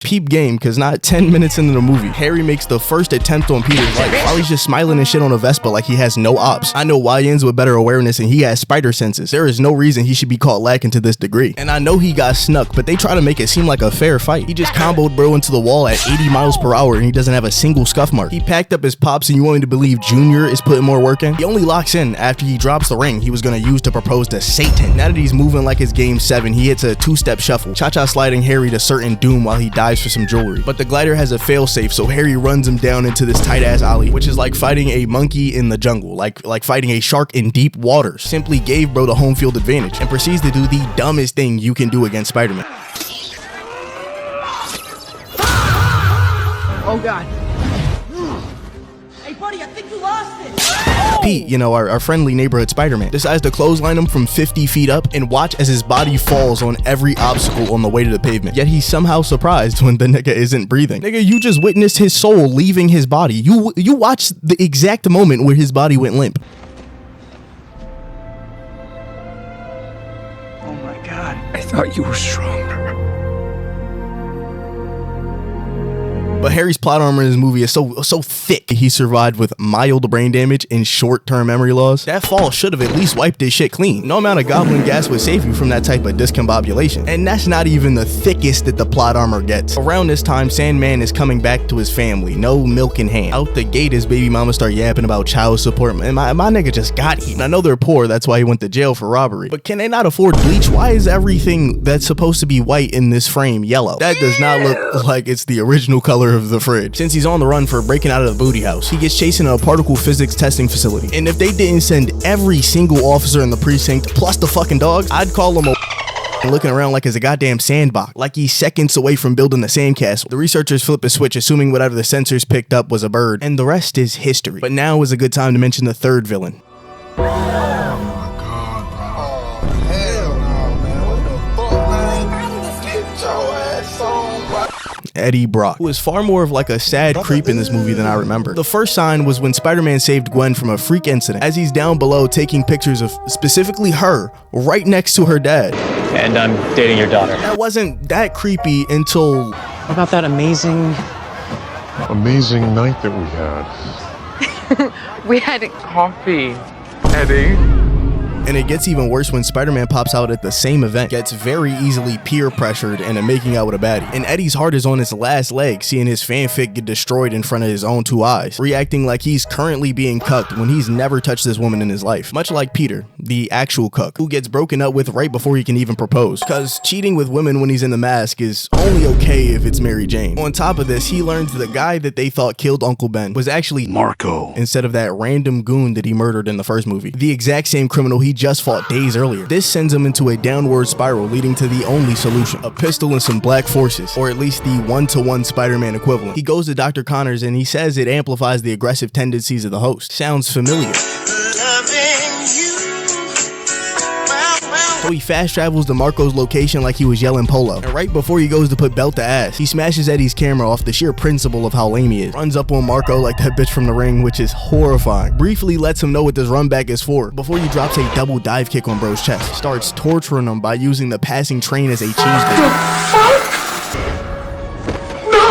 Peep game, cause not 10 minutes into the movie, Harry makes the first attempt on Peter's life while he's just smiling and shit on a Vespa like he has no ops. I know YNs with better awareness and he has spider senses. There is no reason he should be caught lacking to this degree. And I know he got snuck, but they try to make it seem like a fair fight. He just comboed bro into the wall at 80 miles per hour and he doesn't have a single scuff mark. He packed up his pops and you want me to believe Junior is putting more work in? He only locks in after he drops the ring he was gonna use to propose to Satan. Now that he's moving like it's game 7, he hits a 2-step shuffle, cha-cha sliding Harry to certain doom while he dives for some jewelry. But the glider has a failsafe, so Harry runs him down into this tight-ass alley, which is like fighting a monkey in the jungle, like fighting a shark in deep waters. Simply gave bro the home field advantage and proceeds to do the dumbest thing you can do against Spider-Man. Oh god. Hey buddy, I think you lost it. Pete, you know, our friendly neighborhood Spider-Man, decides to clothesline him from 50 feet up and watch as his body falls on every obstacle on the way to the pavement. Yet he's somehow surprised when the nigga isn't breathing. Nigga, you just witnessed his soul leaving his body. You watched the exact moment where his body went limp. Oh my god, I thought you were stronger. But Harry's plot armor in this movie is so thick. He survived with mild brain damage and short-term memory loss. That fall should have at least wiped his shit clean. No amount of goblin gas would save you from that type of discombobulation. And that's not even the thickest that the plot armor gets. Around this time, Sandman is coming back to his family. No milk in hand. Out the gate, his baby mama start yapping about child support. And my nigga just got eaten. I know they're poor, that's why he went to jail for robbery. But can they not afford bleach? Why is everything that's supposed to be white in this frame yellow? That does not look like it's the original color of the fridge. Since he's on the run for breaking out of the booty house, he gets chased in a particle physics testing facility. And if they didn't send every single officer in the precinct plus the fucking dogs, I'd call him a looking around like it's a goddamn sandbox, like he's seconds away from building a sandcastle. The researchers flip a switch, assuming whatever the sensors picked up was a bird, and the rest is history. But now is a good time to mention the third villain. Eddie Brock, who is far more of like a sad creep in this movie than I remember. The first sign was when Spider-Man saved Gwen from a freak incident, as he's down below taking pictures of specifically her right next to her dad. And I'm dating your daughter. That wasn't that creepy until... What about that amazing night that we had? We had Coffee, Eddie. And it gets even worse when Spider-Man pops out at the same event, gets very easily peer pressured and making out with a baddie. And Eddie's heart is on his last leg, seeing his fanfic get destroyed in front of his own 2 eyes, reacting like he's currently being cucked when he's never touched this woman in his life. Much like Peter, the actual cuck, who gets broken up with right before he can even propose. Cause cheating with women when he's in the mask is only okay if it's Mary Jane. On top of this, he learns the guy that they thought killed Uncle Ben was actually Marco, instead of that random goon that he murdered in the first movie. The exact same criminal he just fought days earlier. This sends him into a downward spiral, leading to the only solution: a pistol and some black forces, or at least the 1-to-1 Spider-Man equivalent. He goes to Dr. Connors and he says it amplifies the aggressive tendencies of the host. Sounds familiar. So he fast travels to Marco's location like he was yelling polo. And right before he goes to put belt to ass, he smashes Eddie's camera off the sheer principle of how lame he is. Runs up on Marco like that bitch from The Ring, which is horrifying. Briefly lets him know what this run back is for, before he drops a double dive kick on bro's chest. Starts torturing him by using the passing train as a cheeseburger.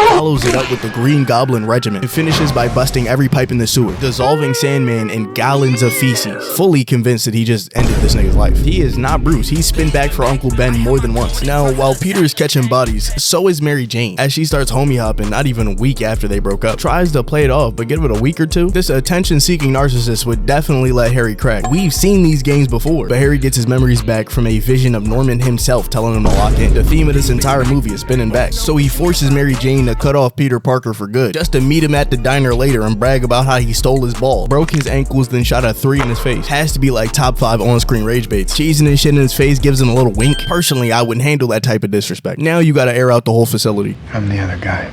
Follows it up with the Green Goblin Regiment and finishes by busting every pipe in the sewer, dissolving Sandman in gallons of feces, fully convinced that he just ended this nigga's life. He is not Bruce. He's spin back for Uncle Ben more than once. Now, while Peter is catching bodies, so is Mary Jane, as she starts homie hopping not even a week after they broke up. Tries to play it off, but give it a week or two, this attention-seeking narcissist would definitely let Harry crack. We've seen these games before, but Harry gets his memories back from a vision of Norman himself telling him to lock in. The theme of this entire movie is spinning back, so he forces Mary Jane to cut off Peter Parker for good, just to meet him at the diner later and brag about how he stole his ball, broke his ankles, then shot a 3 in his face. Has to be like top 5 on-screen rage baits. Cheesing and shit in his face gives him a little wink. Personally, I wouldn't handle that type of disrespect. Now you gotta air out the whole facility. I'm the other guy.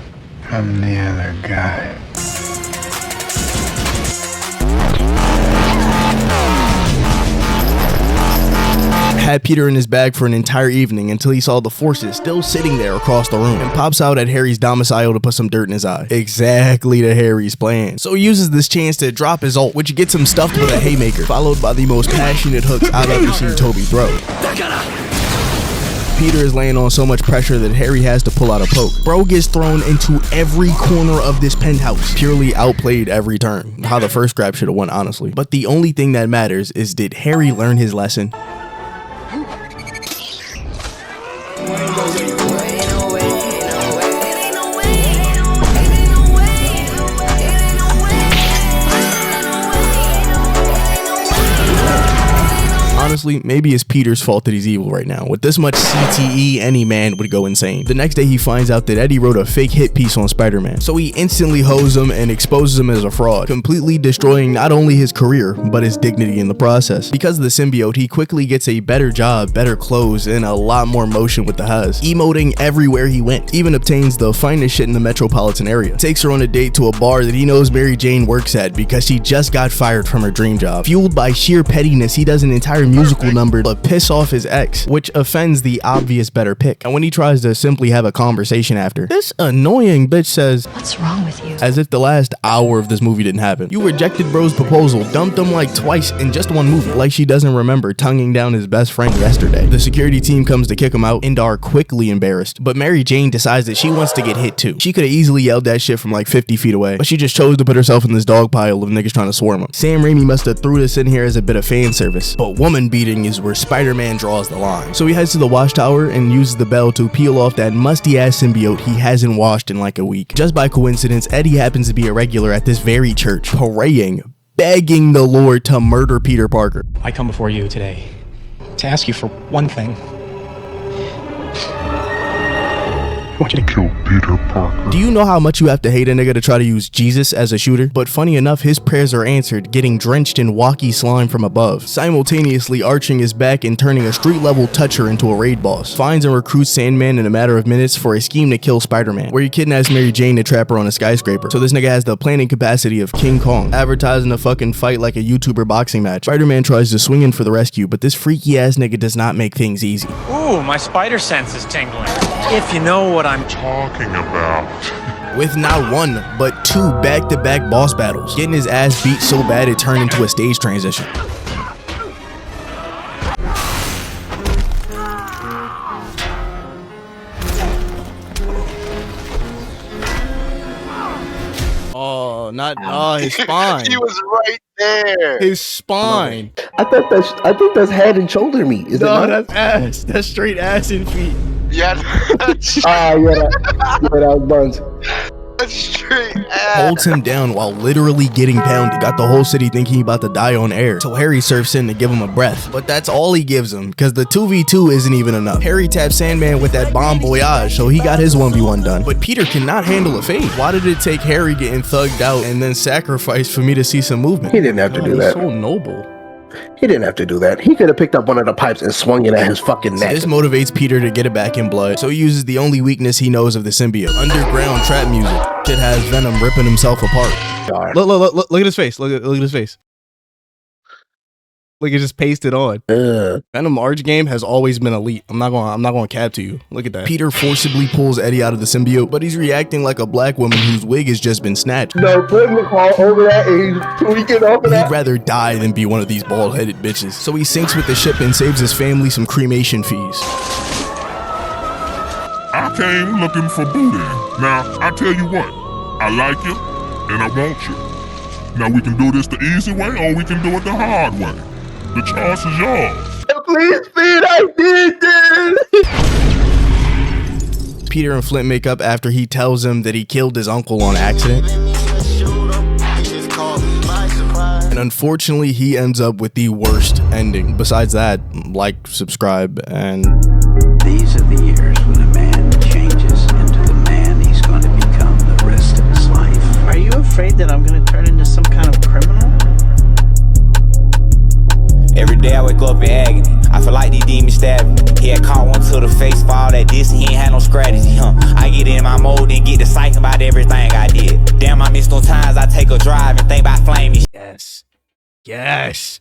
I'm the other guy. Had Peter in his bag for an entire evening until he saw the forces still sitting there across the room and pops out at Harry's domicile to put some dirt in his eye. Exactly to Harry's plan. So he uses this chance to drop his ult, which gets him stuffed with a haymaker, followed by the most passionate hooks I've ever seen Toby throw. Peter is laying on so much pressure that Harry has to pull out a poke. Bro gets thrown into every corner of this penthouse. Purely outplayed every turn. How the first grab should have won, honestly. But the only thing that matters is, did Harry learn his lesson? Honestly, maybe it's Peter's fault that he's evil right now. With this much CTE, any man would go insane. The next day he finds out that Eddie wrote a fake hit piece on Spider-Man. So he instantly hoes him and exposes him as a fraud, completely destroying not only his career, but his dignity in the process. Because of the symbiote, he quickly gets a better job, better clothes, and a lot more motion with the Huz, emoting everywhere he went. Even obtains the finest shit in the metropolitan area. Takes her on a date to a bar that he knows Mary Jane works at because she just got fired from her dream job. Fueled by sheer pettiness, he does an entire musical number but piss off his ex, which offends the obvious better pick. And when he tries to simply have a conversation after, this annoying bitch says, "What's wrong with you?" As if the last hour of this movie didn't happen. You rejected bro's proposal, dumped him like twice in just one movie, like she doesn't remember tonguing down his best friend yesterday. The security team comes to kick him out and are quickly embarrassed, but Mary Jane decides that she wants to get hit too. She could have easily yelled that shit from like 50 feet away, but she just chose to put herself in this dog pile of niggas trying to swarm him. Sam Raimi must have threw this in here as a bit of fan service, but woman beating is where Spider-Man draws the line. So he heads to the watchtower and uses the bell to peel off that musty ass symbiote he hasn't washed in like a week. Just by coincidence, Eddie happens to be a regular at this very church, praying, begging the Lord to murder Peter Parker. I come before you today to ask you for one thing. I want you to Kill Peter Parker. Do you know how much you have to hate a nigga to try to use Jesus as a shooter? But funny enough, his prayers are answered, getting drenched in walkie slime from above, simultaneously arching his back and turning a street-level toucher into a raid boss. Finds and recruits Sandman in a matter of minutes for a scheme to kill Spider-Man, where he kidnaps Mary Jane to trap her on a skyscraper. So this nigga has the planning capacity of King Kong, advertising a fucking fight like a YouTuber boxing match. Spider-Man tries to swing in for the rescue, but this freaky-ass nigga does not make things easy. Ooh, my spider sense is tingling. If you know what I'm Talking about. With not one, but two back-to-back boss battles, getting his ass beat so bad it turned into a stage transition. Oh, his spine. He was right there. His spine. I think that's head and shoulder meat. Is it No, not? that's ass. That's straight ass and feet. Yeah, that's Ah, yeah, that was buns. straight ass. Holds him down while literally getting pounded. Got the whole city thinking he about to die on air. So Harry surfs in to give him a breath. But that's all he gives him, because the 2v2 isn't even enough. Harry taps Sandman with that bomb voyage, so he got his 1v1 done. But Peter cannot handle a fade. Why did it take Harry getting thugged out and then sacrificed for me to see some movement? He didn't have to do He's that. so noble. He didn't have to do that. He could have picked up one of the pipes and swung it at his fucking neck. This motivates Peter to get it back in blood, so he uses the only weakness he knows of the symbiote: underground trap music. Kid has Venom ripping himself apart. Look at his face. Look at his face. Look, it just pasted on. Venom Arch game has always been elite. I'm not gonna cap to you. Look at that. Peter forcibly pulls Eddie out of the symbiote, but he's reacting like a black woman whose wig has just been snatched. No, put him all over that and he's tweaking off of that. He'd rather die than be one of these bald-headed bitches. So he sinks with the ship and saves his family some cremation fees. I came looking for booty. Now, I tell you what, I like you and I want you. Now we can do this the easy way or we can do it the hard way. The choice is yours. Please, Speed, I did this! Peter and Flint make up after he tells him that he killed his uncle on accident. And unfortunately, he ends up with the worst ending. Besides that, like, subscribe, and... These are the years when a man changes into the man he's going to become the rest of his life. Are you afraid that I'm going to turn into some kind of criminal? Every day I wake up in agony. I feel like these demons stab me. He had caught one to the face, fall that this, he ain't had no strategy, I get in my mode and get to psyching about everything I did. Damn, I miss those times I take a drive and think about flaming. Yes. Yes.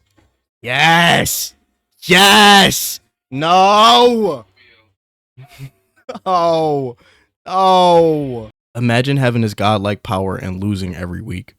Yes. Yes. No. Oh. Oh. Imagine having this godlike power and losing every week.